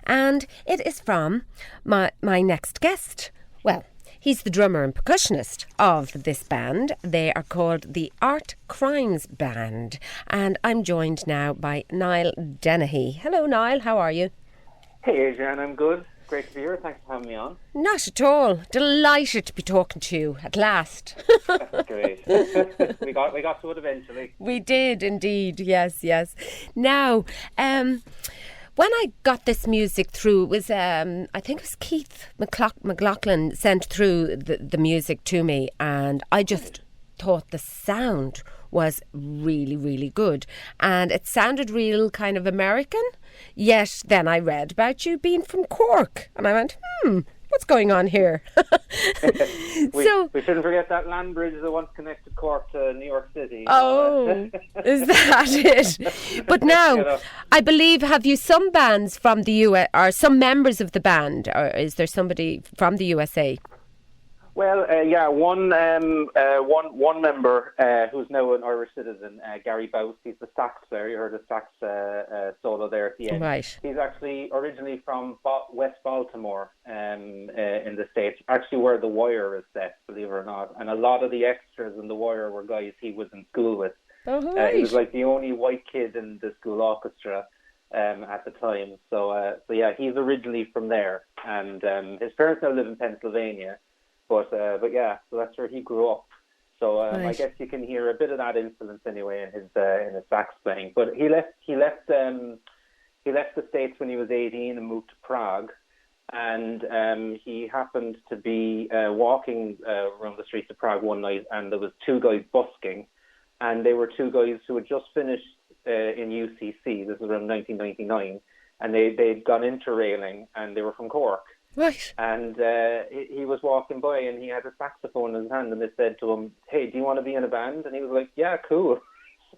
And it is from my next guest. Well, he's the drummer and percussionist of this band. They are called the Art Crimes Band. And I'm joined now by Niall Dennehy. Hello, Niall. How are you? Hey, Adrianne. I'm good. Great to be here. Thanks for having me on. Not at all. Delighted to be talking to you at last. That's great. we got to it eventually. We did indeed. Yes. Now, when I got this music through, it was I think it was Keith McLaughlin sent through the music to me, and I just thought the sound was really, really good, and it sounded real kind of American. Yet then I read about you being from Cork, and I went, what's going on here? we shouldn't forget that land bridge that once connected Cork to New York City. Oh, is that it? But now, I believe, have you some bands from the US, or some members of the band, or is there somebody from the USA? Well, one member who's now an Irish citizen, Gary Bouse. He's the sax player. You heard the sax solo there at the end. Right. He's actually originally from West Baltimore, in the States, actually where The Wire is set, believe it or not. And a lot of the extras in The Wire were guys he was in school with. Oh, right. He was like the only white kid in the school orchestra at the time. So yeah, he's originally from there, and his parents now live in Pennsylvania. But yeah, so that's where he grew up. So Right. I guess you can hear a bit of that influence anyway in his sax playing. But he left the States when he was 18 and moved to Prague, and he happened to be walking around the streets of Prague one night, and there was two guys busking, and they were two guys who had just finished in UCC. This was around 1999, and they'd gone interrailing, and they were from Cork. Right. And he was walking by, and he had a saxophone in his hand, and they said to him, "Hey, do you want to be in a band?" And he was like, "Yeah, cool."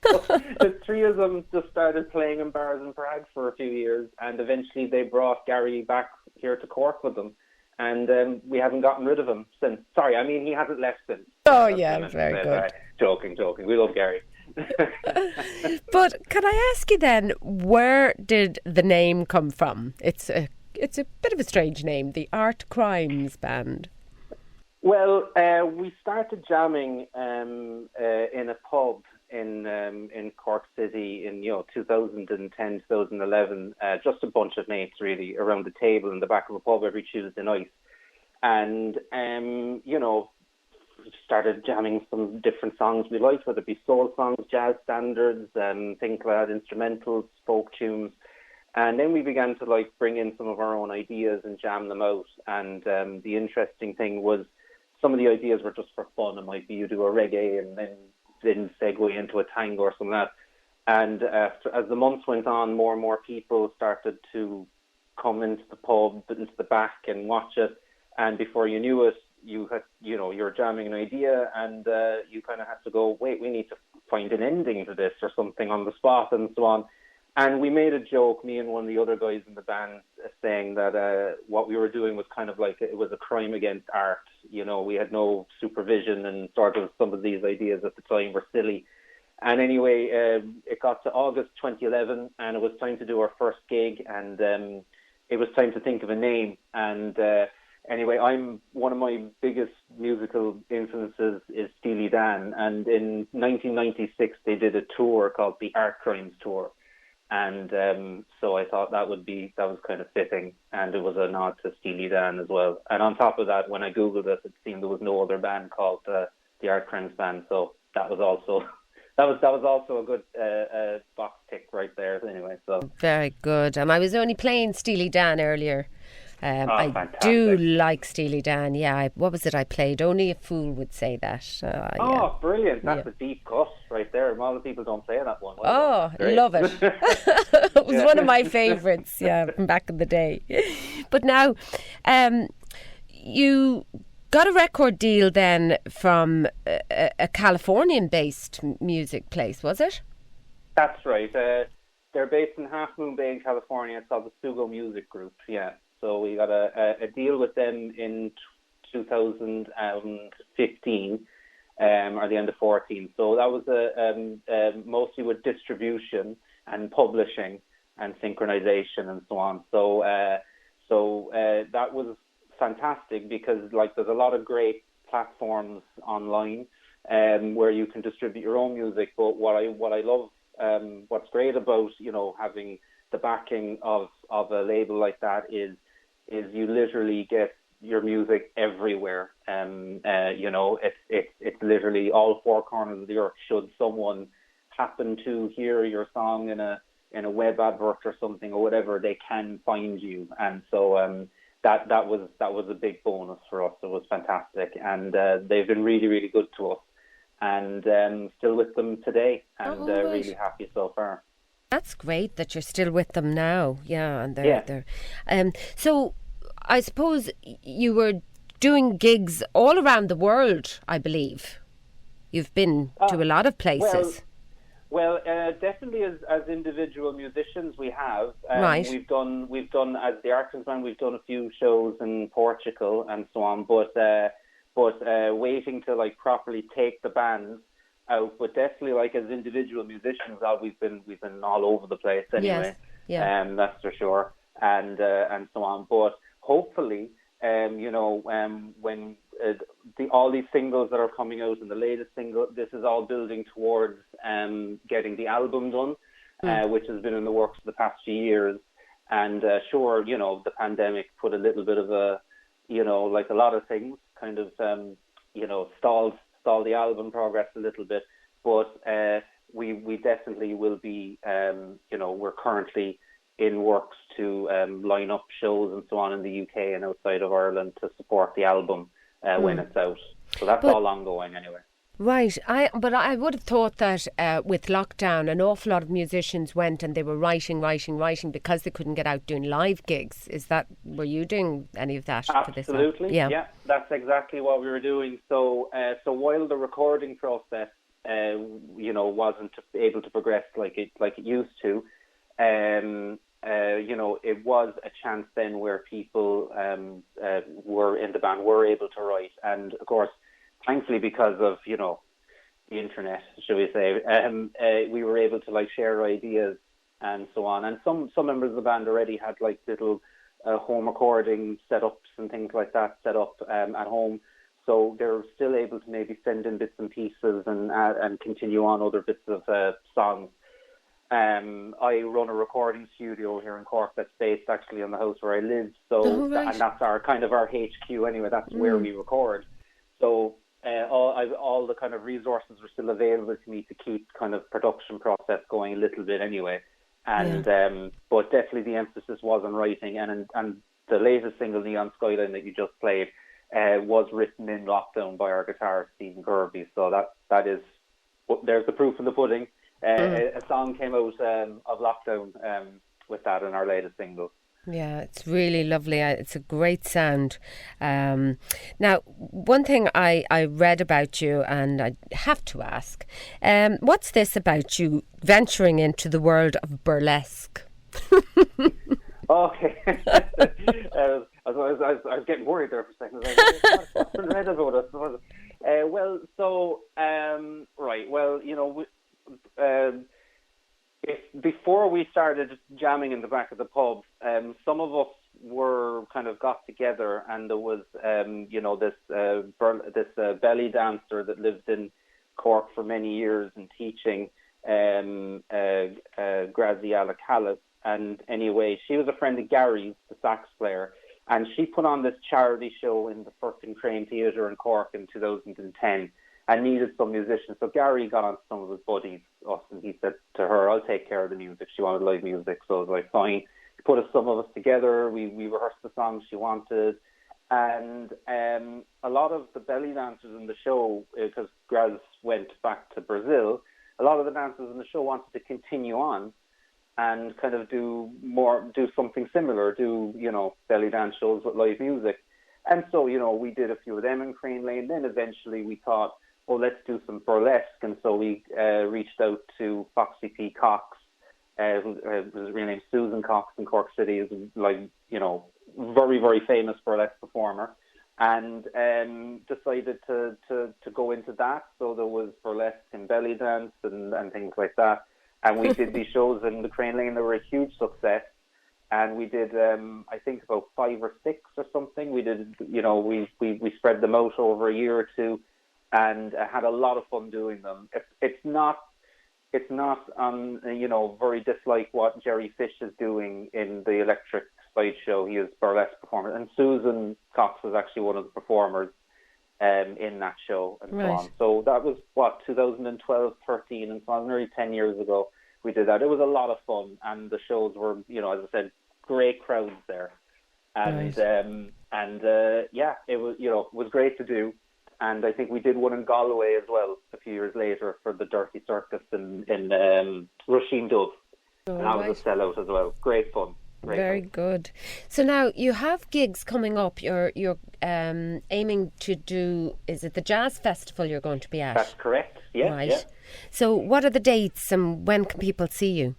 So the three of them just started playing in bars in Prague for a few years, and eventually they brought Gary back here to Cork with them, and we haven't gotten rid of him since. Sorry, I mean, he hasn't left since. Oh, yeah, very good. Joking. We love Gary. But can I ask you then, where did the name come from? It's a bit of a strange name, the Art Crimes Band. Well, we started jamming in a pub in Cork City in 2010, 2011. Just a bunch of mates really around the table in the back of a pub every Tuesday night, and we started jamming some different songs we liked, whether it be soul songs, jazz standards, things like that, instrumentals, folk tunes. And then we began to bring in some of our own ideas and jam them out. And the interesting thing was some of the ideas were just for fun. It might be you do a reggae and then segue into a tango or something like that. And as the months went on, more and more people started to come into the pub, into the back and watch it. And before you knew it, you're jamming an idea, and you kind of have to go, wait, we need to find an ending to this or something on the spot and so on. And we made a joke, me and one of the other guys in the band, saying that what we were doing was kind of like it was a crime against art. We had no supervision, and sort of some of these ideas at the time were silly. And anyway, it got to August 2011, and it was time to do our first gig, and it was time to think of a name. And anyway, one of my biggest musical influences is Steely Dan, and in 1996 they did a tour called the Art Crimes Tour. And so I thought that was kind of fitting, and it was a nod to Steely Dan as well. And on top of that, when I googled it, it seemed there was no other band called the Art Crimes Band. So that was also a good box tick right there. Anyway, so very good. And I was only playing Steely Dan earlier. I fantastic. do like Steely Dan. Yeah, what was it I played? Only a fool would say that. Yeah. Brilliant. That's a deep cut right there. A lot of people don't play that one. Oh, love it. It was one of my favourites, from back in the day. But now, you got a record deal then from a Californian-based music place, was it? That's right. They're based in Half Moon Bay, California. It's called the Sugo Music Group, yeah. So we got a deal with them in 2015, or the end of 14. So that was mostly with distribution and publishing and synchronization and so on. So that was fantastic because like there's a lot of great platforms online where you can distribute your own music. But what I love, what's great about having the backing of a label like that is you literally get your music everywhere. It's literally all four corners of the earth. Should someone happen to hear your song in a web advert or something or whatever, they can find you. And so that was a big bonus for us. It was fantastic, and they've been really, really good to us. And still with them today, and really happy so far. That's great that you're still with them now. Yeah, and they're so I suppose you were doing gigs all around the world, I believe. You've been to a lot of places. Well, definitely as individual musicians we have. Right. We've done as the Arctic Band, we've done a few shows in Portugal and so on, but waiting to like properly take the band out. But definitely like as individual musicians, we've been all over the place anyway. Yes. Yeah. That's for sure. And so on. But hopefully, when all these singles that are coming out and the latest single, this is all building towards getting the album done, which has been in the works for the past few years. And sure, the pandemic put a little bit of a, like a lot of things, kind of, stalled the album progress a little bit. But we definitely will be, we're currently in works to line up shows and so on in the UK and outside of Ireland to support the album when it's out. So that's all ongoing anyway. Right. But I would have thought that with lockdown, an awful lot of musicians went and they were writing because they couldn't get out doing live gigs. Were you doing any of that for this? Absolutely. Yeah, that's exactly what we were doing. So while the recording process, wasn't able to progress like it used to, it was a chance then where people were in the band were able to write, and of course, thankfully because of the internet, shall we say, we were able to like share ideas and so on. And some members of the band already had like little home recording setups and things like that set up at home, so they're still able to maybe send in bits and pieces and continue on other bits of songs. I run a recording studio here in Cork that's based actually on the house where I live. So, and that's our HQ anyway. That's where we record. So all the kind of resources are still available to me to keep kind of production process going a little bit anyway. And but definitely the emphasis was on writing. And the latest single, Neon Skyline, that you just played, was written in lockdown by our guitarist Stephen Kirby. So that is, there's the proof in the pudding. A song came out of lockdown with that in our latest single. Yeah, it's really lovely. It's a great sound. Now, one thing I read about you, and I have to ask, what's this about you venturing into the world of burlesque? Okay. I was getting worried there for a second. I haven't read about it. Before we started jamming in the back of the pub, some of us were kind of got together, and there was, this belly dancer that lived in Cork for many years and teaching, Graziella Callas. And anyway, she was a friend of Gary's, the sax player, and she put on this charity show in the First and Crane Theatre in Cork in 2010 and needed some musicians. So Gary got on some of his buddies, and he said to her, I'll take care of the music. She wanted live music, so I was like, fine. He put some of us together. We rehearsed the songs she wanted. And a lot of the belly dancers in the show, because Graz went back to Brazil, a lot of the dancers in the show wanted to continue on and kind of do something similar, belly dance shows with live music. And so, we did a few of them in Crane Lane. Then eventually we thought, let's do some burlesque. And so we reached out to Foxy P. Cox, whose real name Susan Cox in Cork City, is very, very famous burlesque performer, and decided to go into that. So there was burlesque and belly dance and things like that. And we did these shows in the Crane Lane. They were a huge success. And we did, I think, about 5 or 6 or something. We did, we spread them out over a year or two, and had a lot of fun doing them. It's not very dislike what Jerry Fish is doing in the Electric Sideshow. He is burlesque performer, and Susan Cox was actually one of the performers in that show, and so on. So that was 2012, 13, and so on, nearly 10 years ago. We did that. It was a lot of fun, and the shows were, as I said, great crowds there, and it was great to do. And I think we did one in Galway as well a few years later for the Dirty Circus in Roisin Dubh, and that was a sellout as well. Great fun. Very good. So now you have gigs coming up. You're aiming to do. Is it the Jazz Festival you're going to be at? That's correct. Yeah. Right. Yeah. So what are the dates and when can people see you?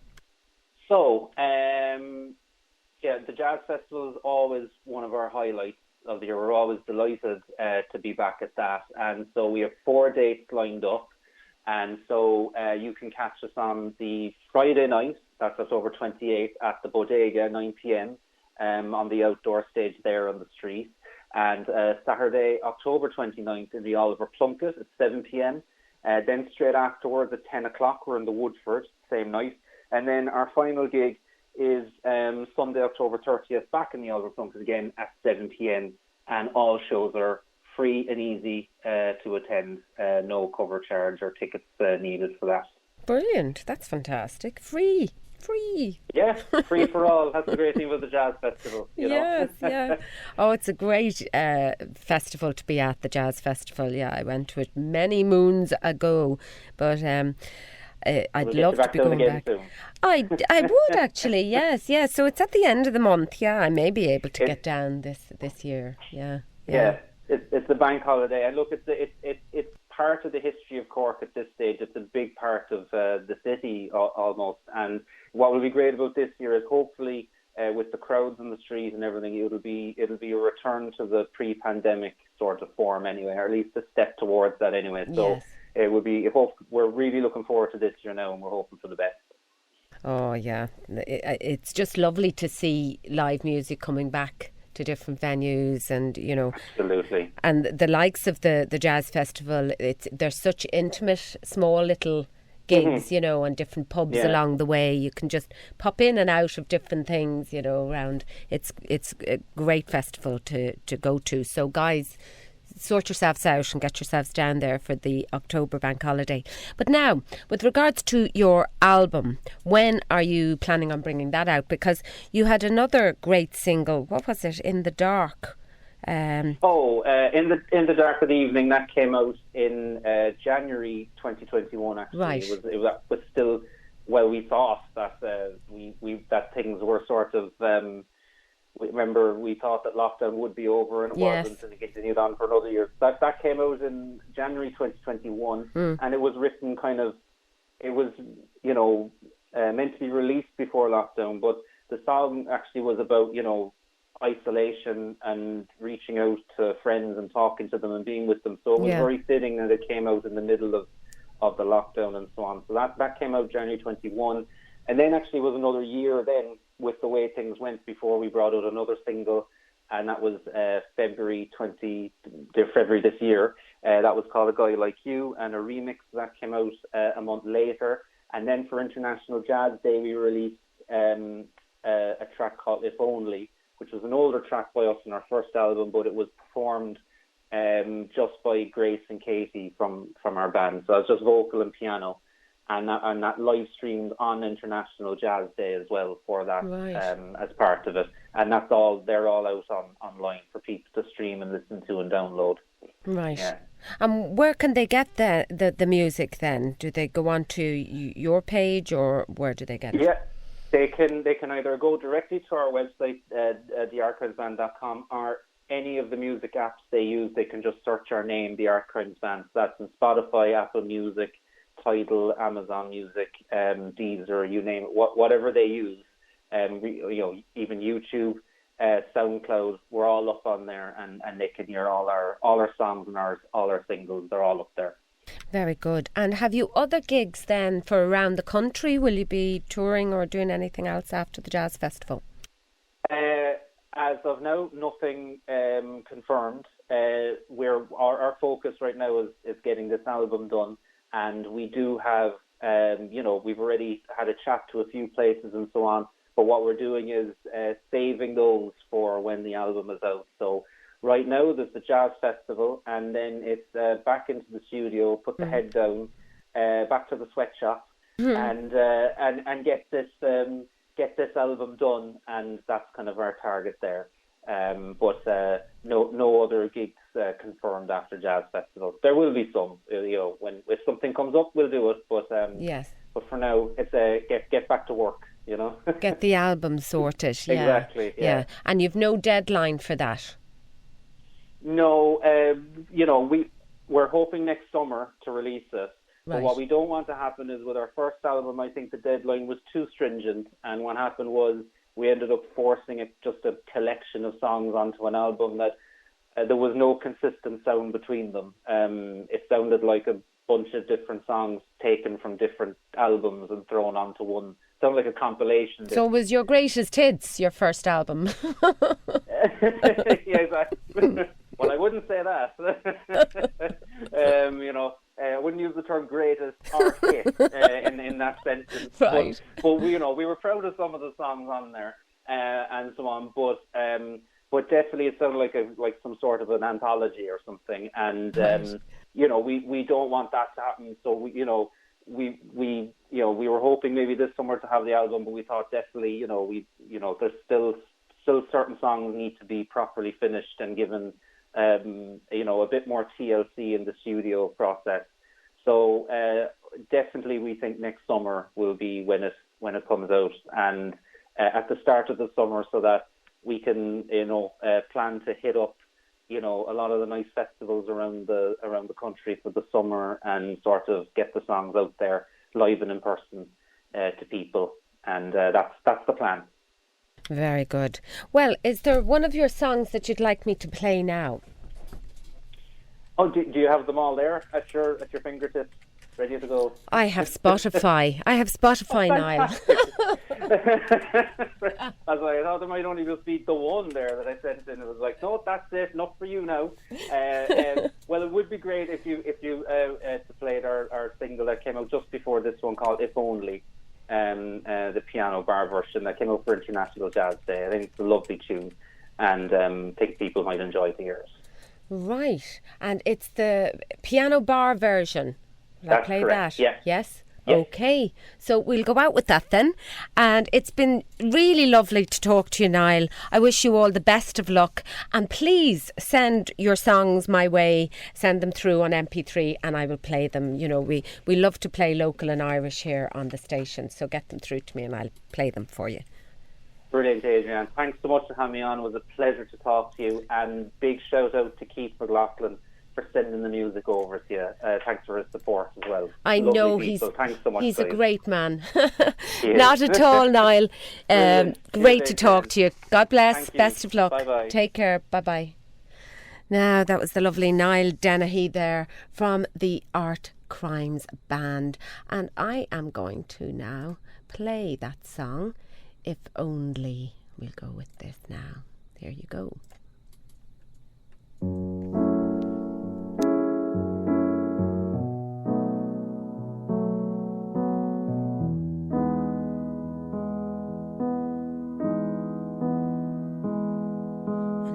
So the Jazz Festival is always one of our highlights of the year. We're always delighted to be back at that, and so we have 4 dates lined up, and so you can catch us on the Friday night. That's October 28th at the Bodega, 9 p.m. On the outdoor stage there on the street. And Saturday, October 29th in the Oliver Plunkett at 7 p.m. Then straight afterwards at 10 o'clock, we're in the Woodford, same night. And then our final gig is Sunday, October 30th, back in the Oliver Plunkett again at 7 p.m. And all shows are free and easy to attend. No cover charge or tickets needed for that. Brilliant. That's fantastic. Free. Yeah, free for all. That's the great thing with the Jazz Festival. Yes, yeah. Oh, it's a great festival to be at, the Jazz Festival. Yeah, I went to it many moons ago, but I'd love to be going back. Soon. I would actually, yes. So it's at the end of the month. Yeah, I may be able to get down this year. Yeah. It's the bank holiday, and look, it's part of the history of Cork at this stage. It's a big part of the city almost. And what will be great about this year is hopefully with the crowds in the street and everything, it'll be a return to the pre-pandemic sort of form anyway, or at least a step towards that anyway. So yes. It would be. We're really looking forward to this year now, and we're hoping for the best. Oh yeah, it's just lovely to see live music coming back to different venues, and absolutely. And the likes of the Jazz Festival, they're such intimate, small little gigs, and different pubs along the way. You can just pop in and out of different things, around. It's a great festival to go to. So guys, sort yourselves out and get yourselves down there for the October bank holiday. But now, with regards to your album, when are you planning on bringing that out? Because you had another great single. What was it? In the Dark. In the Dark of the Evening. That came out in January 2021. Actually, right. It was still. Well, we thought that that things were sort of. Remember, we thought that lockdown would be over, and it wasn't, and it continued on for another year. That came out in January 2021, and it was written it was, meant to be released before lockdown, but the song actually was about, isolation and reaching out to friends and talking to them and being with them. So it was very fitting that it came out in the middle of the lockdown and so on. So that came out January 21, and then actually was another year then, with the way things went, before we brought out another single, and that was February this year. That was called A Guy Like You, and a remix that came out a month later. And then for International Jazz Day, we released a track called If Only, which was an older track by us in our first album, but it was performed just by Grace and Katie from our band. So it was just vocal and piano. And that live streamed on International Jazz Day as well for that, right. As part of it. And they're all out online for people to stream and listen to and download. Right. Yeah. Where can they get the music then? Do they go on to your page, or where do they get it? Yeah, they can either go directly to our website, thearchivesband.com, or any of the music apps they use. They can just search our name, The Archives Band. So that's in Spotify, Apple Music, Tidal, Amazon Music, Deezer, you name it, whatever they use, even YouTube, SoundCloud, we're all up on there, and they can hear all our songs and all our singles. They're all up there. Very good. And have you other gigs then for around the country? Will you be touring or doing anything else after the Jazz Festival? As of now, nothing confirmed. Our focus right now is getting this album done, and we do have, we've already had a chat to a few places and so on. But what we're doing is saving those for when the album is out. So right now there's the Jazz Festival, and then it's back into the studio, put the head down, back to the sweatshop, and get this album done, and that's kind of our target there. But no other gigs confirmed after Jazz Festival. There will be some, if something comes up, we'll do it. But yes. But for now, it's get back to work. Get the album sorted. Yeah. Exactly. Yeah. And you've no deadline for that. No, we're hoping next summer to release it. Right. But what we don't want to happen is with our first album, I think the deadline was too stringent, and what happened was we ended up forcing just a collection of songs onto an album that there was no consistent sound between them. It sounded like a bunch of different songs taken from different albums and thrown onto one. Sounded like a compilation. So it was your greatest hits, your first album? Yeah, exactly. Well, I wouldn't say that. I wouldn't use the term greatest or hit in that sentence. Right. But we were proud of some of the songs on there and so on. But definitely it sounded like some sort of an anthology or something. And we don't want that to happen. So we were hoping maybe this summer to have the album, but we thought definitely there's still certain songs need to be properly finished and given a bit more TLC in the studio process. So definitely we think next summer will be when it comes out, and at the start of the summer, so that we can plan to hit up a lot of the nice festivals around the country for the summer and sort of get the songs out there live and in person to people, and that's the plan. Very good. Well, is there one of your songs that you'd like me to play now? Oh, do you have them all there at your fingertips, ready to go? I have Spotify. Niall. As I thought there might only just be the one there that I sent in. It was like, no, that's it, enough for you now. Well, it would be great if you played our single that came out just before this one called "If Only." The piano bar version that came out for International Jazz Day. I think it's a lovely tune, and I think people might enjoy to hear it. Right, and it's the piano bar version. Will I play correct. that? Yeah. Yes? Yeah. Okay, so we'll go out with that then. And it's been really lovely to talk to you, Niall. I wish you all the best of luck. And please send your songs my way. Send them through on MP3 and I will play them. We love to play local and Irish here on the station. So get them through to me and I'll play them for you. Brilliant, Adrianne. Thanks so much for having me on. It was a pleasure to talk to you. And big shout out to Keith McLaughlin for sending the music over to you. Thanks for his support as well. I Lovely know people. Thanks so much, he's guys. a great man. Not at all, Niall. Great to talk to you. God bless. Best of luck. Bye-bye. Take care. Bye-bye. Now, that was the lovely Niall Dennehy there from the Art Crimes Band. And I am going to now play that song, If Only. We'll go with this now. There you go.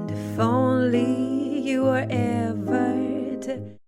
If only you were ever to